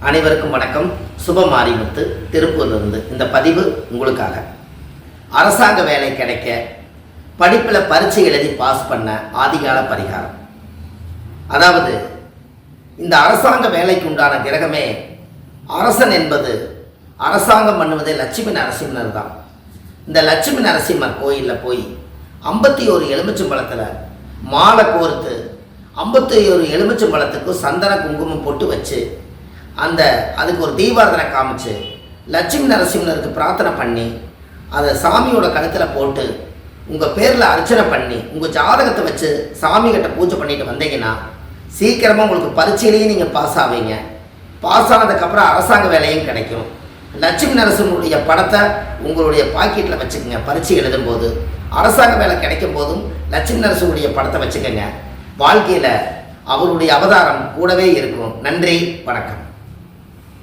அனைவருக்கும் வணக்கம். சுபமாரிமுத்து திருப்பூர்லேருந்து இந்த பதிவு உங்களுக்காக. அரசாங்க வேலை கிடைக்க படிப்பில் பரீட்சை எழுதி பாஸ் பண்ண ஆதிகால பரிகாரம். அதாவது இந்த அரசாங்க வேலைக்கு உண்டான கிரகமே அரசன் என்பது அரசாங்கம் பண்ணுவதே லட்சுமி நரசிம்மர் தான். இந்த லட்சுமி நரசிம்மர் கோயிலில் போய் 51 எலுமிச்சம்பழத்தில் மாலை கோர்த்து 51 எலுமிச்சம்பழத்துக்கும் சந்தன குங்குமம் போட்டு வச்சு அதுக்கு ஒரு தீபாரதனை காமிச்சு லட்சுமி நரசிம்மருக்கு பிரார்த்தனை பண்ணி அதை சாமியோட கழுத்தில் போட்டு உங்கள் பேரில் அர்ச்சனை பண்ணி உங்கள் ஜாதகத்தை வச்சு சாமிகிட்ட பூஜை பண்ணிட்டு வந்தீங்கன்னா சீக்கிரமாக உங்களுக்கு பரீட்சையிலேயே நீங்கள் பாஸ் ஆவீங்க. பாஸ் ஆனதுக்கப்புறம் அரசாங்க வேலையும் கிடைக்கும். லட்சுமி நரசிம்மருடைய படத்தை உங்களுடைய பாக்கெட்டில் வச்சுக்கோங்க. பரீட்சை எழுதும்போது அரசாங்க வேலை கிடைக்கும் போதும் லட்சுமி நரசிம்மருடைய படத்தை வச்சுக்கோங்க. வாழ்க்கையில் அவருடைய அவதாரம் கூடவே இருக்கும். நன்றி, வணக்கம்.